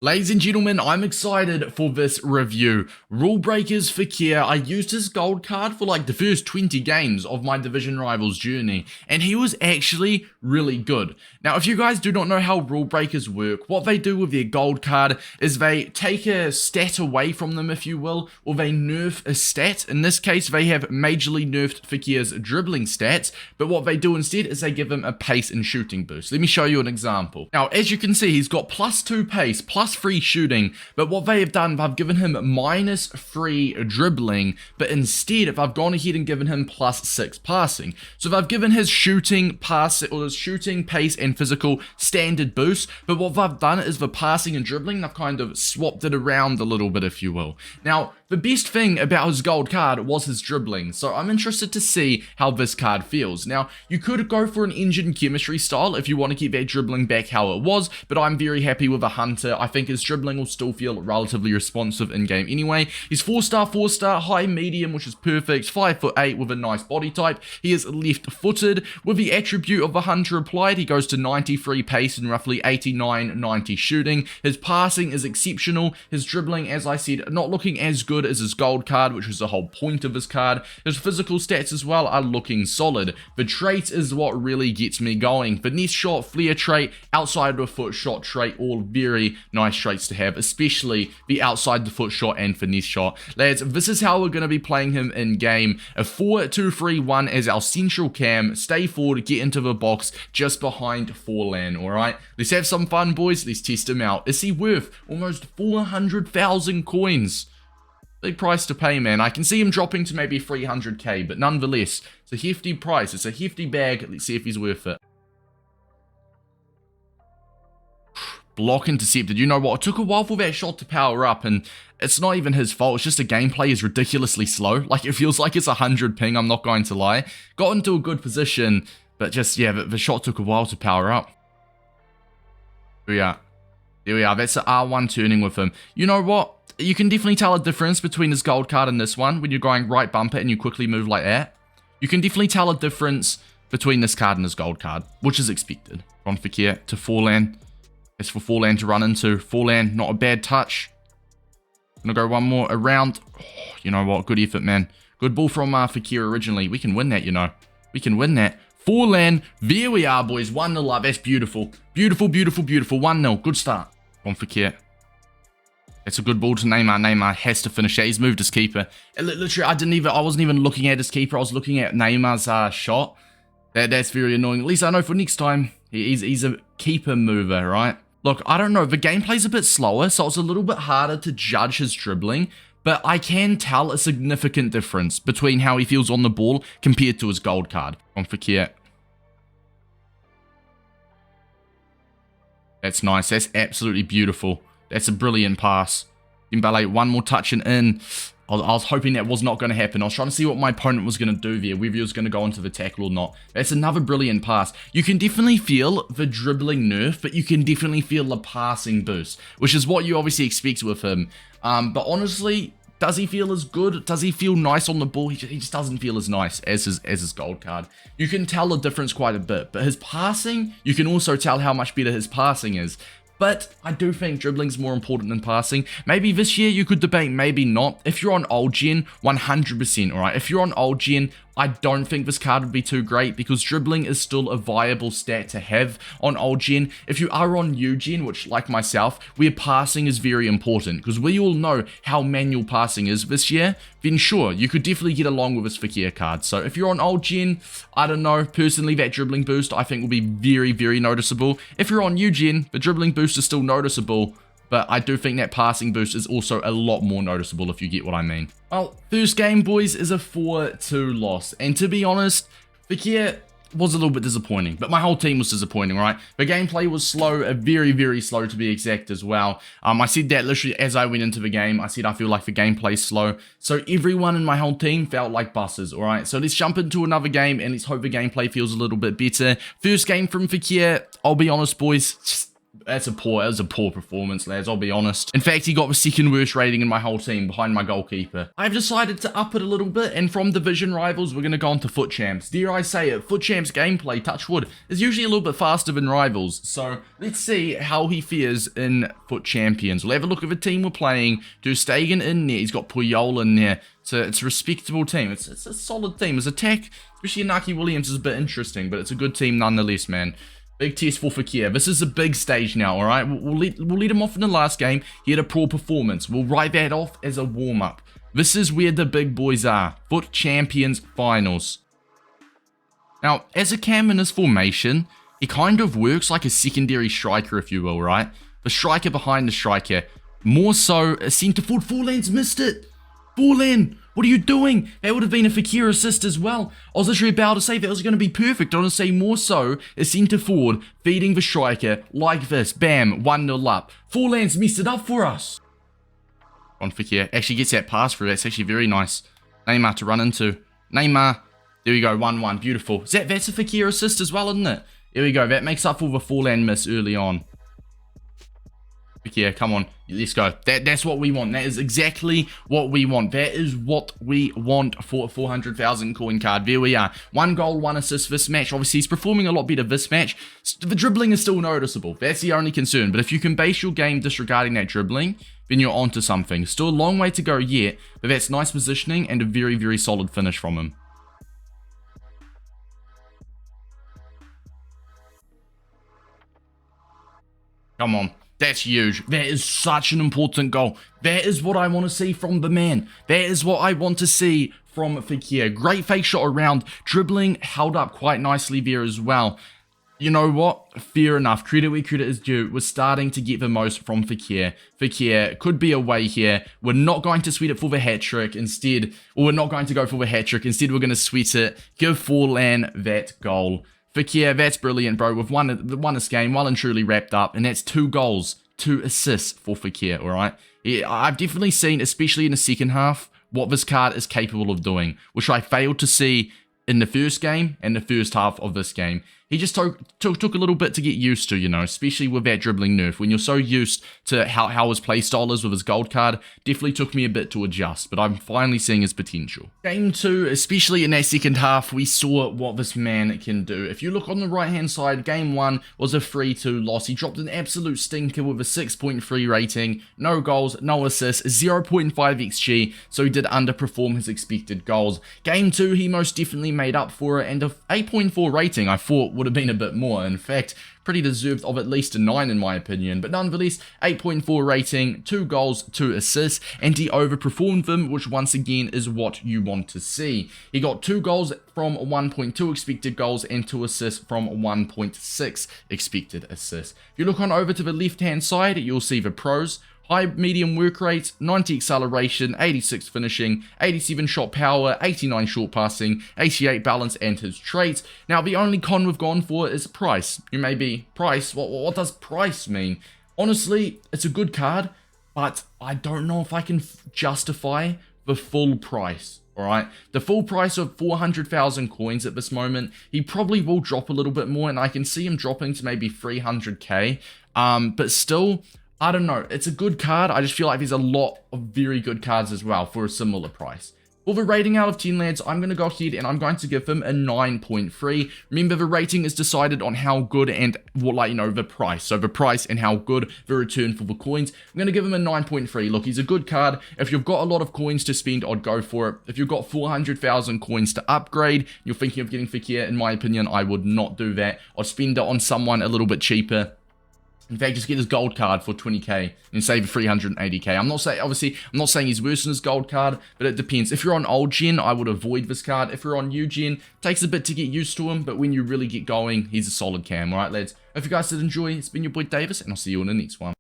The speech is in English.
Ladies and gentlemen, I'm excited for this review. Rulebreakers Fekir, I used his gold card for like the first 20 games of my division rivals journey, and he was actually really good. Now, if you guys do not know how Rulebreakers work, what they do with their gold card is they take a stat away from them, if you will, or they nerf a stat. In this case, they have majorly nerfed Fekir's dribbling stats, but what they do instead is they give him a pace and shooting boost. Let me show you an example. Now, as you can see, he's got +2 pace, +3 shooting, but what they have done, they've given him -3 dribbling, but instead, if I've gone ahead and given him +6 passing. So they've given his shooting, pass, or his shooting, pace, and physical standard boost, but what they've done is the passing and dribbling, they've kind of swapped it around a little bit, if you will. Now, the best thing about his gold card was his dribbling, so I'm interested to see how this card feels. Now, you could go for an engine chemistry style if you want to keep that dribbling back how it was, but I'm very happy with a hunter. I think his dribbling will still feel relatively responsive in game anyway. He's 4-star, 4-star, high medium, which is perfect, 5'8" with a nice body type. He is left-footed. With the attribute of the hunter applied, he goes to 93 pace and roughly 89-90 shooting. His passing is exceptional. His dribbling, as I said, not looking as good as his gold card, which was the whole point of his card. His physical stats as well are looking solid. The trait is what really gets me going. Finesse shot, flair trait, outside the foot shot trait, all very nice traits to have, especially the outside the foot shot and finesse shot. Lads, this is how we're going to be playing him in game. A 4-2-3-1 as our central cam. Stay forward, get into the box just behind Forlan, alright? Let's have some fun, boys. Let's test him out. Is he worth almost 400,000 coins? Big price to pay, man. I can see him dropping to maybe 300k, but nonetheless, it's a hefty price. It's a hefty bag. Let's see if he's worth it. Block intercepted. You know what? It took a while for that shot to power up, and it's not even his fault. It's just the gameplay is ridiculously slow. Like, it feels like it's 100 ping, I'm not going to lie. Got into a good position, but just, yeah, the shot took a while to power up. Here we are. There we are. That's the R1 turning with him. You know what? You can definitely tell a difference between his gold card and this one when you're going right bumper and you quickly move like that. You can definitely tell a difference between this card and his gold card, which is expected. From Fekir to Forlan. It's for Forlan to run into. Forlan, not a bad touch. Gonna go one more around. Oh, you know what? Good effort, man. Good ball from Fekir originally. We can win that, you know. We can win that. Forlan, there we are, boys. 1-0 up. That's beautiful. Beautiful, beautiful, beautiful. 1-0. Good start from Fekir. It's a good ball to Neymar. Neymar has to finish it. He's moved his keeper. Literally, I wasn't even looking at his keeper. I was looking at Neymar's shot. That's very annoying. At least I know for next time, he's a keeper mover, right? Look, I don't know. The gameplay's a bit slower, so it's a little bit harder to judge his dribbling. But I can tell a significant difference between how he feels on the ball compared to his gold card on Fekir. That's nice. That's absolutely beautiful. That's a brilliant pass. Dembele, one more touch and in. I was hoping that was not going to happen. I was trying to see what my opponent was going to do there, whether he was going to go into the tackle or not. That's another brilliant pass. You can definitely feel the dribbling nerf, but you can definitely feel the passing boost, which is what you obviously expect with him. But honestly, does he feel as good? Does he feel nice on the ball? He just doesn't feel as nice as his gold card. You can tell the difference quite a bit, but his passing, you can also tell how much better his passing is. But I do think dribbling's more important than passing. Maybe this year you could debate, maybe not. If you're on old gen, 100%, alright? If you're on old gen, I don't think this card would be too great because dribbling is still a viable stat to have on old gen. If you are on new gen, which like myself, where passing is very important because we all know how manual passing is this year, then sure, you could definitely get along with this Fekir card. So if you're on old gen, I don't know, personally that dribbling boost I think will be very, very noticeable. If you're on new gen, the dribbling boost is still noticeable. But I do think that passing boost is also a lot more noticeable if you get what I mean. Well, first game, boys, is a 4-2 loss. And to be honest, Fekir was a little bit disappointing. But my whole team was disappointing, right? The gameplay was slow, very, very slow to be exact as well. I said that literally as I went into the game. I said I feel like the gameplay's slow. So everyone in my whole team felt like buses, alright? So let's jump into another game and let's hope the gameplay feels a little bit better. First game from Fekir, I'll be honest, boys, just That was a poor performance, lads, I'll be honest. In fact, he got the second worst rating in my whole team behind my goalkeeper. I've decided to up it a little bit, and from division rivals, we're going to go on to FUT Champs. Dare I say it, FUT Champs gameplay, touch wood, is usually a little bit faster than rivals. So let's see how he fares in FUT Champions. We'll have a look at the team we're playing. Ter Stegen in there. He's got Puyol in there. So it's a respectable team. It's a solid team. His attack, especially Inaki Williams, is a bit interesting, but it's a good team nonetheless, man. Big test for Fekir. This is a big stage now, all right? We'll lead him off in the last game. He had a poor performance. We'll write that off as a warm-up. This is where the big boys are. FUT Champions Finals. Now, as a cam in his formation, he kind of works like a secondary striker, if you will, right? The striker behind the striker. More so, a centre forward. Forlan's missed it. Forlan, what are you doing? That would have been a Fekir assist as well. I was literally about to say that was going to be perfect. I want to say more so, a centre forward feeding the striker like this. Bam, 1-0 up. Forlan's messed it up for us. On Fekir. Actually gets that pass through. That's actually very nice. Neymar to run into. Neymar. There we go, 1-1. Beautiful. That's a Fekir assist as well, isn't it? There we go. That makes up for the Forlan miss early on. Fekir, come on, let's go. That's what we want. That is exactly what we want. That is what we want for a 400,000 coin card. There we are. 1 goal, 1 assist this match. Obviously, he's performing a lot better this match. The dribbling is still noticeable. That's the only concern. But if you can base your game disregarding that dribbling, then you're onto something. Still a long way to go yet, but that's nice positioning and a very, very solid finish from him. Come on. That's huge. That is such an important goal. That is what I want to see from the man. That is what I want to see from Fekir. Great fake shot around. Dribbling held up quite nicely there as well. You know what? Fair enough. Credit where credit is due. We're starting to get the most from Fekir. Fekir could be away here. We're not going to sweat it for the hat-trick instead. Or we're not going to go for the hat-trick. Instead, we're going to sweat it. Give Forlan that goal. Fekir, that's brilliant, bro. We've won this game, well and truly wrapped up, and that's 2 goals, 2 assists for Fekir, alright? Yeah, I've definitely seen, especially in the second half, what this card is capable of doing, which I failed to see in the first game and the first half of this game. He just took a little bit to get used to, you know, especially with that dribbling nerf. When you're so used to how his playstyle is with his gold card, definitely took me a bit to adjust, but I'm finally seeing his potential. Game 2, especially in that second half, we saw what this man can do. If you look on the right-hand side, game 1 was a 3-2 loss. He dropped an absolute stinker with a 6.3 rating, no goals, no assists, 0.5 XG, so he did underperform his expected goals. Game 2, he most definitely made up for it, and a 8.4 rating I thought would have been a bit more. In fact, pretty deserved of at least a 9 in my opinion, but nonetheless, 8.4 rating, 2 goals, 2 assists, and he overperformed them, which once again is what you want to see. He got 2 goals from 1.2 expected goals and 2 assists from 1.6 expected assists. If you look on over to the left hand side, you'll see the pros. High medium work rate, 90 acceleration, 86 finishing, 87 shot power, 89 short passing, 88 balance, and his traits. Now, the only con we've gone for is price. You may be, price? What does price mean? Honestly, it's a good card, but I don't know if I can justify the full price. Alright, the full price of 400,000 coins at this moment, he probably will drop a little bit more, and I can see him dropping to maybe 300k, but still, I don't know, it's a good card. I just feel like there's a lot of very good cards as well for a similar price. For the rating out of 10, lads, I'm going to go ahead and I'm going to give him a 9.3. Remember, the rating is decided on how good and what, like, you know, the price. So the price and how good the return for the coins. I'm going to give him a 9.3. Look, he's a good card. If you've got a lot of coins to spend, I'd go for it. If you've got 400,000 coins to upgrade, you're thinking of getting Fekir, in my opinion, I would not do that. I'd spend it on someone a little bit cheaper. In fact, just get his gold card for 20k and save 380k. I'm not saying he's worse than his gold card, but it depends. If you're on old gen, I would avoid this card. If you're on new gen, it takes a bit to get used to him, but when you really get going, he's a solid cam. Alright, lads. If you guys did enjoy, it's been your boy Davis, and I'll see you in the next one.